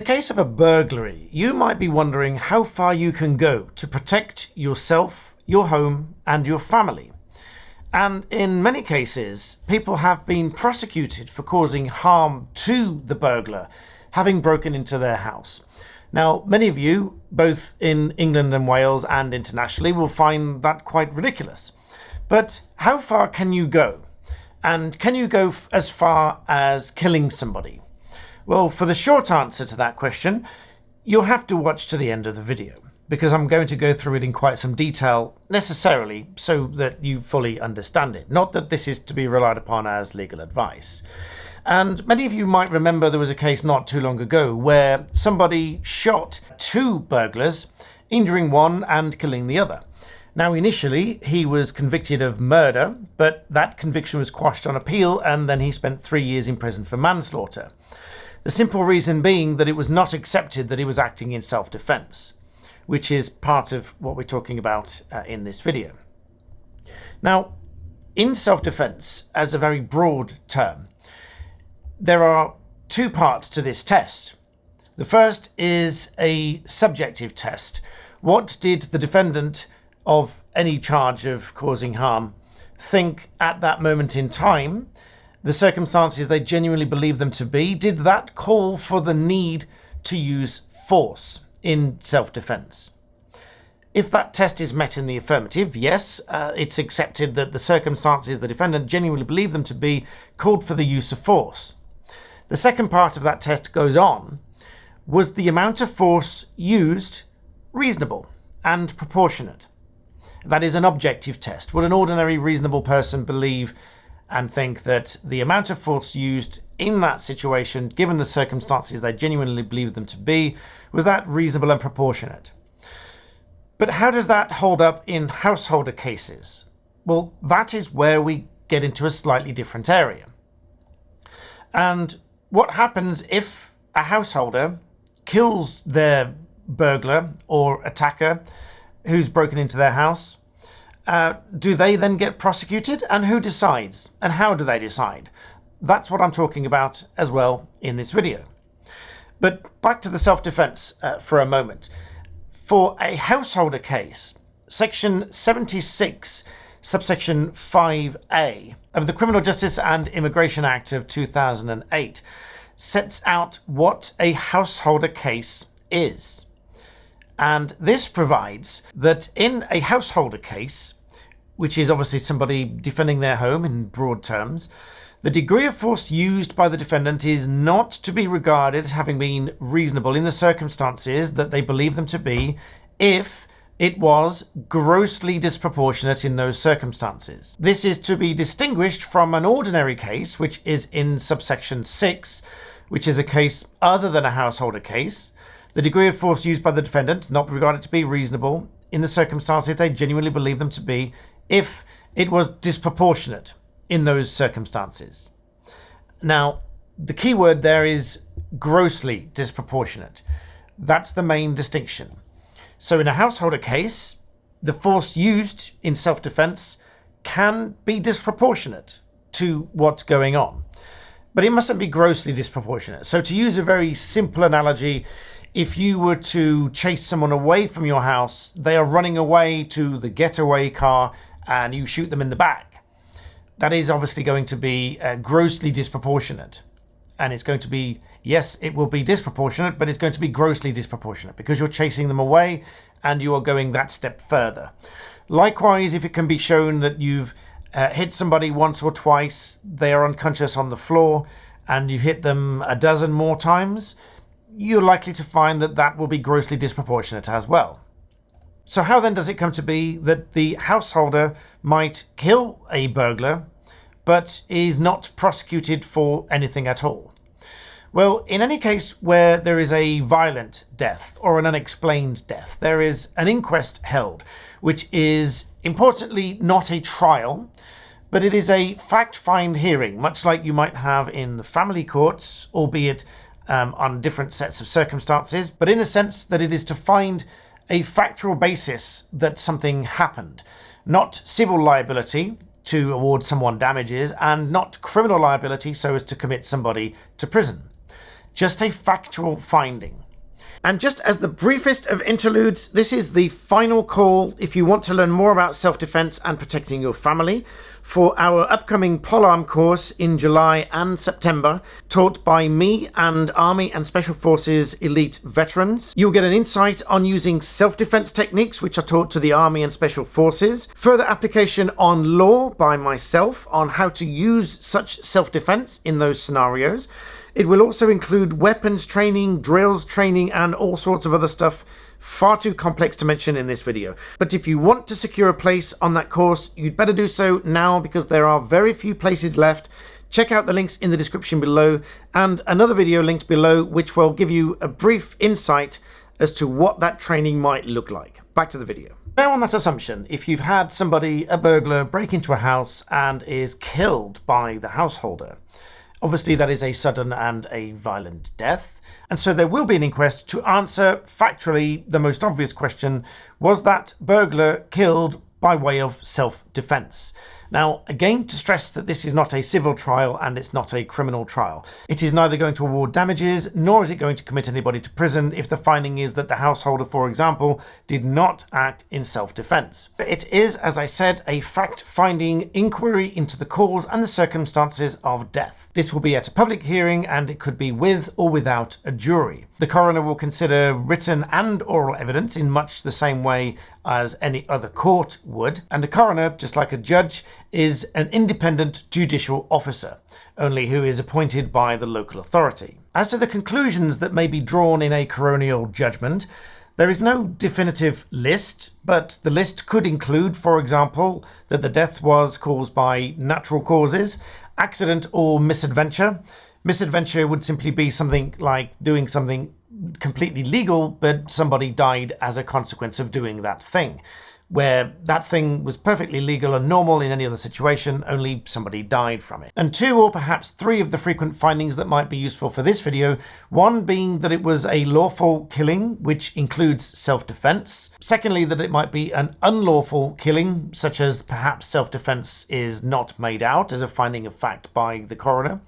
In the case of a burglary, you might be wondering how far you can go to protect yourself, your home, and your family. And in many cases, people have been prosecuted for causing harm to the burglar, having broken into their house. Now, many of you, both in England and Wales and internationally, will find that quite ridiculous. But how far can you go? And can you go as far as killing somebody? Well, for the short answer to that question, you'll have to watch to the end of the video, because I'm going to go through it in quite some detail, necessarily so that you fully understand it. Not that this is to be relied upon as legal advice. And many of you might remember there was a case not too long ago where somebody shot two burglars, injuring one and killing the other. Now, initially, he was convicted of murder, but that conviction was quashed on appeal, and then he spent 3 years in prison for manslaughter. The simple reason being that it was not accepted that he was acting in self-defense, which is part of what we're talking about in this video. Now, in self-defense, as a very broad term, there are two parts to this test. The first is a subjective test. What did the defendant of any charge of causing harm think at that moment in time? The circumstances they genuinely believe them to be, did that call for the need to use force in self-defense? If that test is met in the affirmative, yes, it's accepted that the circumstances the defendant genuinely believed them to be called for the use of force. The second part of that test goes on. Was the amount of force used reasonable and proportionate? That is an objective test. Would an ordinary reasonable person believe and think that the amount of force used in that situation, given the circumstances they genuinely believe them to be, was that reasonable and proportionate? But how does that hold up in householder cases? Well, that is where we get into a slightly different area. And what happens if a householder kills their burglar or attacker who's broken into their house? Do they then get prosecuted? And who decides? And how do they decide? That's what I'm talking about as well in this video. But back to the self-defense for a moment. For a householder case, Section 76, subsection 5A of the Criminal Justice and Immigration Act of 2008 sets out what a householder case is. And this provides that in a householder case, which is obviously somebody defending their home in broad terms, the degree of force used by the defendant is not to be regarded as having been reasonable in the circumstances that they believe them to be if it was grossly disproportionate in those circumstances. This is to be distinguished from an ordinary case, which is in subsection 6, which is a case other than a householder case. The degree of force used by the defendant not regarded to be reasonable in the circumstances they genuinely believe them to be if it was disproportionate in those circumstances. Now, the key word there is grossly disproportionate. That's the main distinction. So in a householder case, the force used in self-defense can be disproportionate to what's going on, but it mustn't be grossly disproportionate. So to use a very simple analogy, if you were to chase someone away from your house, they are running away to the getaway car and you shoot them in the back. That is obviously going to be grossly disproportionate. And it's going to be, yes, it will be disproportionate, but it's going to be grossly disproportionate because you're chasing them away and you are going that step further. Likewise, if it can be shown that you've hit somebody once or twice, they are unconscious on the floor, and you hit them a dozen more times, you're likely to find that that will be grossly disproportionate as well. So how then does it come to be that the householder might kill a burglar, but is not prosecuted for anything at all? Well, in any case where there is a violent death or an unexplained death, there is an inquest held, which is importantly not a trial, but it is a fact-find hearing, much like you might have in the family courts, albeit on different sets of circumstances, but in a sense that it is to find a factual basis that something happened, not civil liability to award someone damages, and not criminal liability so as to commit somebody to prison. just a factual finding. And just as the briefest of interludes, this is the final call if you want to learn more about self-defense and protecting your family for our upcoming polearm course in July and September, taught by me and Army and Special Forces elite veterans. You'll get an insight on using self-defense techniques which are taught to the Army and Special Forces, further application on law by myself on how to use such self-defense in those scenarios. It will also include weapons training, drills training, and all sorts of other stuff far too complex to mention in this video. But if you want to secure a place on that course, you'd better do so now because there are very few places left. Check out the links in the description below and another video linked below which will give you a brief insight as to what that training might look like. Back to the video. Now on that assumption, if you've had somebody, a burglar, break into a house and is killed by the householder, obviously that is a sudden and a violent death, and so there will be an inquest to answer factually the most obvious question: was that burglar killed by way of self-defense? Now, again, to stress that this is not a civil trial and it's not a criminal trial. It is neither going to award damages nor is it going to commit anybody to prison if the finding is that the householder, for example, did not act in self-defense. But it is, as I said, a fact-finding inquiry into the cause and the circumstances of death. This will be at a public hearing and it could be with or without a jury. The coroner will consider written and oral evidence in much the same way as any other court would, and a coroner, just like a judge, is an independent judicial officer, only who is appointed by the local authority. As to the conclusions that may be drawn in a coronial judgment, there is no definitive list, but the list could include, for example, that the death was caused by natural causes, accident or misadventure. Misadventure would simply be something like doing something completely legal, but somebody died as a consequence of doing that thing, where that thing was perfectly legal and normal in any other situation, only somebody died from it. And two or perhaps three of the frequent findings that might be useful for this video, one being that it was a lawful killing, which includes self-defense. Secondly, that it might be an unlawful killing, such as perhaps self-defense is not made out as a finding of fact by the coroner.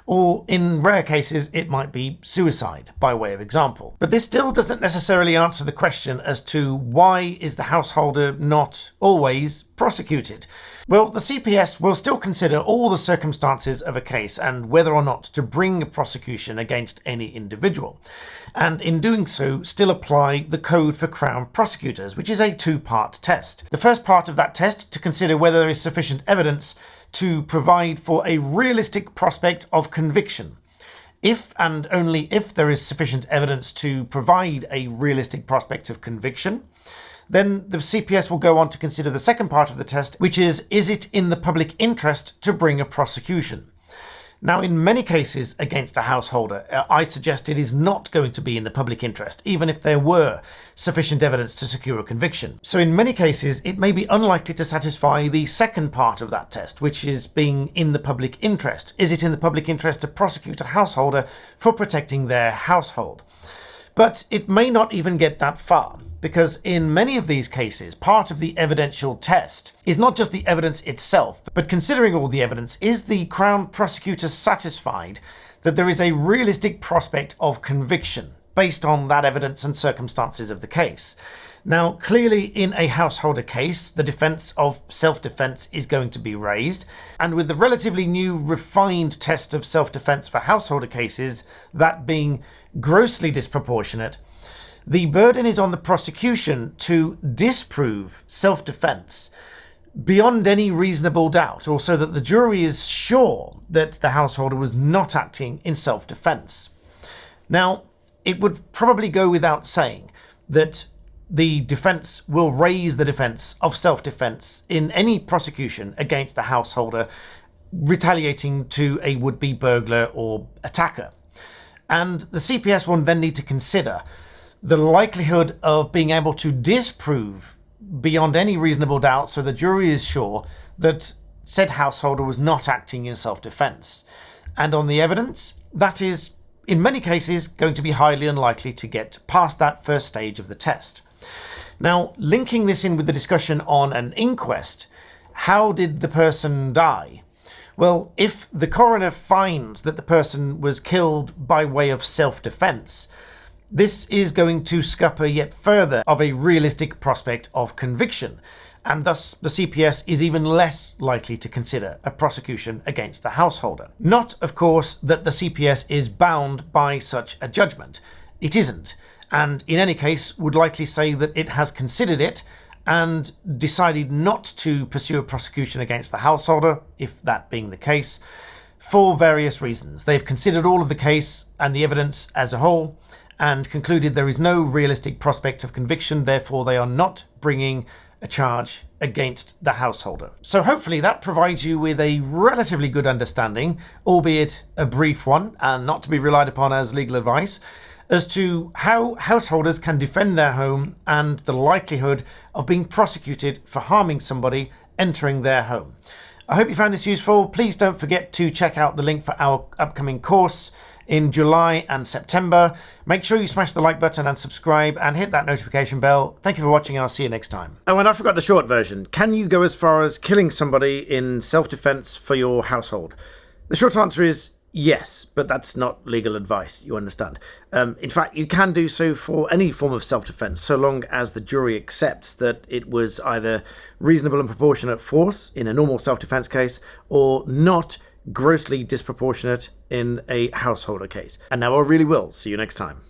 Or in rare cases, it might be suicide, by way of example. But this still doesn't necessarily answer the question as to why is the householder not always prosecuted. Well, the CPS will still consider all the circumstances of a case and whether or not to bring a prosecution against any individual. And in doing so, still apply the Code for Crown Prosecutors, which is a two-part test. The first part of that test to consider whether there is sufficient evidence to provide for a realistic prospect of conviction. If and only if there is sufficient evidence to provide a realistic prospect of conviction, then the CPS will go on to consider the second part of the test, which is it in the public interest to bring a prosecution? Now, in many cases against a householder, I suggest it is not going to be in the public interest, even if there were sufficient evidence to secure a conviction. So in many cases, it may be unlikely to satisfy the second part of that test, which is being in the public interest. Is it in the public interest to prosecute a householder for protecting their household? But it may not even get that far, because in many of these cases, part of the evidential test is not just the evidence itself, but considering all the evidence, is the Crown Prosecutor satisfied that there is a realistic prospect of conviction based on that evidence and circumstances of the case? Now, clearly in a householder case, the defence of self-defence is going to be raised, and with the relatively new refined test of self-defence for householder cases, that being grossly disproportionate, the burden is on the prosecution to disprove self-defence beyond any reasonable doubt, or so that the jury is sure that the householder was not acting in self-defence. Now, it would probably go without saying that the defence will raise the defence of self-defence in any prosecution against a householder retaliating to a would-be burglar or attacker. And the CPS will then need to consider the likelihood of being able to disprove beyond any reasonable doubt so the jury is sure that said householder was not acting in self-defence. And on the evidence, that is, in many cases, going to be highly unlikely to get past that first stage of the test. Now, linking this in with the discussion on an inquest, how did the person die? Well, if the coroner finds that the person was killed by way of self-defense, this is going to scupper yet further of a realistic prospect of conviction, and thus the CPS is even less likely to consider a prosecution against the householder. Not, of course, that the CPS is bound by such a judgment. It isn't, and in any case would likely say that it has considered it and decided not to pursue a prosecution against the householder, if that being the case, for various reasons. They've considered all of the case and the evidence as a whole and concluded there is no realistic prospect of conviction, therefore they are not bringing a charge against the householder. So hopefully that provides you with a relatively good understanding, albeit a brief one and not to be relied upon as legal advice, as to how householders can defend their home and the likelihood of being prosecuted for harming somebody entering their home. I hope you found this useful. Please don't forget to check out the link for our upcoming course in July and September. Make sure you smash the like button and subscribe and hit that notification bell. Thank you for watching and I'll see you next time. Oh, and I forgot the short version. Can you go as far as killing somebody in self-defense for your household? The short answer is yes, but that's not legal advice, you understand. In fact, you can do so for any form of self-defense, so long as the jury accepts that it was either reasonable and proportionate force in a normal self-defense case or not grossly disproportionate in a householder case. And now I really will see you next time.